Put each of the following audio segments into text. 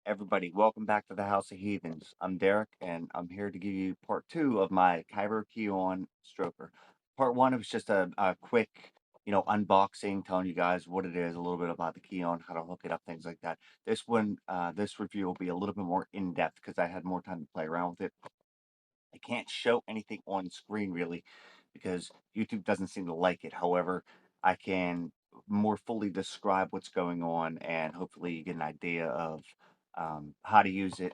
Everybody, welcome back to the House of Heathens. I'm Derek, and I'm here to give you part two of my KIIROO KEON Stroker. Part one, it was just a quick, unboxing, telling you guys what it is, a little bit about the Keon, how to hook it up, things like that. This one, this review will be a little bit more in depth because I had more time to play around with it. I can't show anything on screen really because YouTube doesn't seem to like it. However, I can more fully describe what's going on and hopefully you get an idea of how to use it,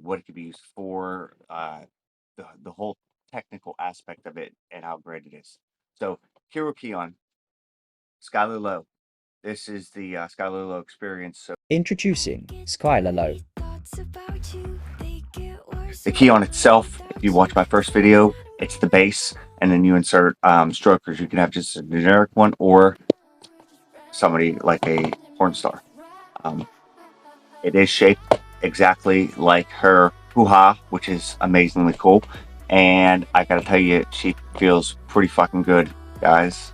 what it could be used for, the whole technical aspect of it and how great it is. So, KIIROO KEON, Skyler Lo. This is the Skyler Lo experience. So, Introducing Skyler Lo. the Keon itself, if you watch my first video, it's the base, and then you insert strokers. You can have just a generic one or somebody like a porn star. Um, it is shaped exactly like her hoo-ha, which is amazingly cool. And I gotta tell you, she feels pretty fucking good, guys.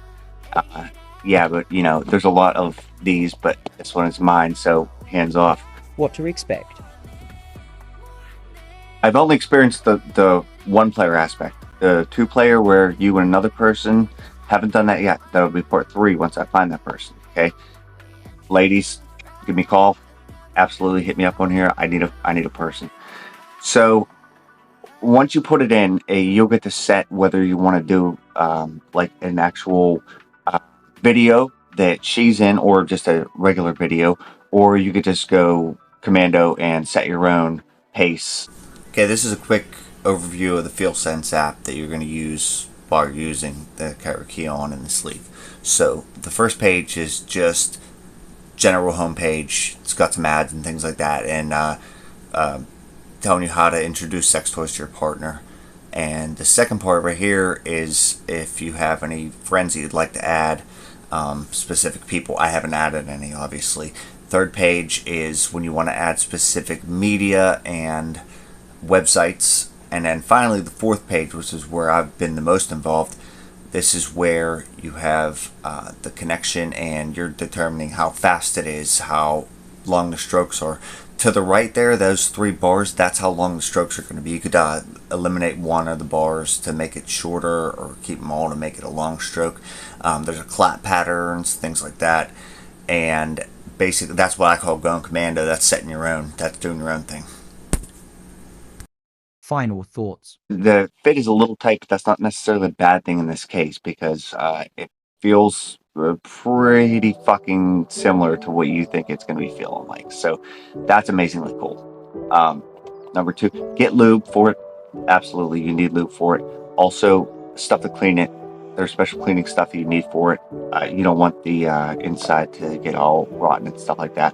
Yeah, but there's a lot of these, but this one is mine, so hands off. What to expect? I've only experienced the one player aspect. The two player where you and another person, haven't done that yet. That'll be part 3 once I find that person. Okay, ladies, give me a call. Absolutely, hit me up on here. I need a person. So once you put it in, you'll get to set whether you want to do like an actual video that she's in, or just a regular video, or you could just go commando and set your own pace. Okay, this is a quick overview of the Fieldsense app that you're going to use while you're using the KIIROO KEON and the sleeve. So the first page is just general homepage. It's got some ads and things like that, and telling you how to introduce sex toys to your partner. And the second part right here is if you have any friends that you'd like to add, specific people. I haven't added any, obviously. Third page is when you want to add specific media and websites. And then finally the fourth page, which is where I've been the most involved. This is where you have the connection and you're determining how fast it is, how long the strokes are. To the right there, those 3 bars, that's how long the strokes are going to be. You could eliminate one of the bars to make it shorter, or keep them all to make it a long stroke. There's a clap patterns, things like that. And basically that's what I call going commando. That's setting your own, that's doing your own thing. Final thoughts. The fit is a little tight, but that's not necessarily a bad thing in this case because it feels pretty fucking similar to what you think it's going to be feeling like. So that's amazingly cool. Number 2, get lube for it. Absolutely, you need lube for it. Also, stuff to clean it. There's special cleaning stuff you need for it. You don't want the inside to get all rotten and stuff like that.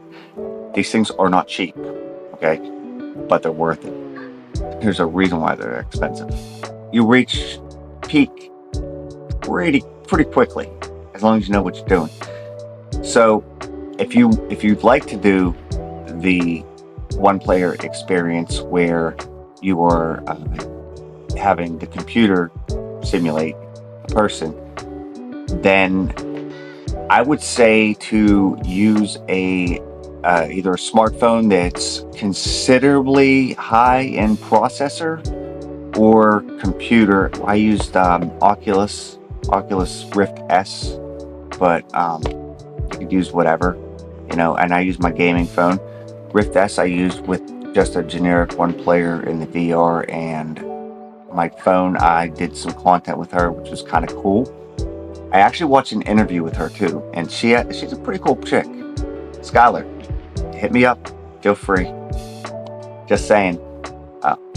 These things are not cheap, okay? But they're worth it. There's a reason why they're expensive. You reach peak pretty quickly, as long as you know what you're doing. So if you'd like to do the one player experience where you are having the computer simulate a person, then I would say to use either a smartphone that's considerably high in processor or computer. I used Oculus Rift S, but you could use whatever, and I use my gaming phone. Rift S I used with just a generic one player in the VR, and my phone, I did some content with her, which was kind of cool. I actually watched an interview with her too, and she's a pretty cool chick. Skyler, hit me up, feel free. Just saying.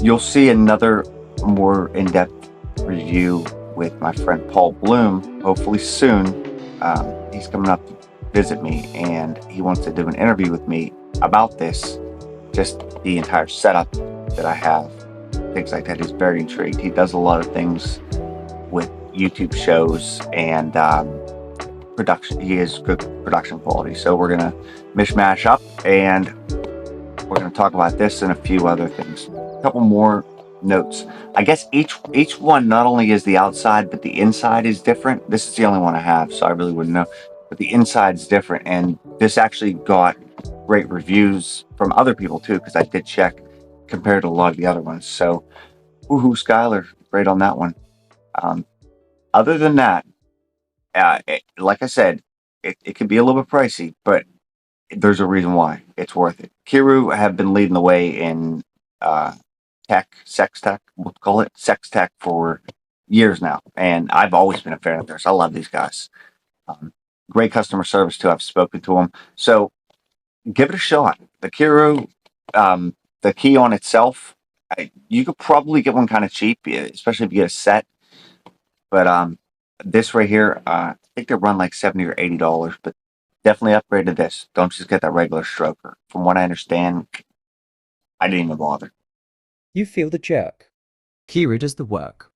You'll see another more in-depth review with my friend Paul Bloom, hopefully soon. He's coming up to visit me, and he wants to do an interview with me about this, just the entire setup that I have, things like that. He's very intrigued. He does a lot of things with YouTube shows and production. He has good production quality, so we're gonna mishmash up and we're gonna talk about this and a few other things. A couple more notes. I guess each one not only is the outside, but the inside is different. This is the only one I have, so I really wouldn't know, but the inside's different. And this actually got great reviews from other people too, because I did check compared to a lot of the other ones. So, woohoo, Skyler, great on that one. Um, Other than that, like I said, it can be a little bit pricey, but there's a reason why it's worth it. KIIROO have been leading the way in uh, sex tech, we'll call it sex tech for years now, and I've always been a fan of theirs. I love these guys. Um, Great customer service too. I've spoken to them, so give it a shot. The KIIROO, the key on itself, you could probably get one kind of cheap, especially if you get a set. But this right here, I think they run like $70 or $80. But definitely upgrade to this. Don't just get that regular stroker. From what I understand, I didn't even bother. You feel the jerk. KIIROO does the work.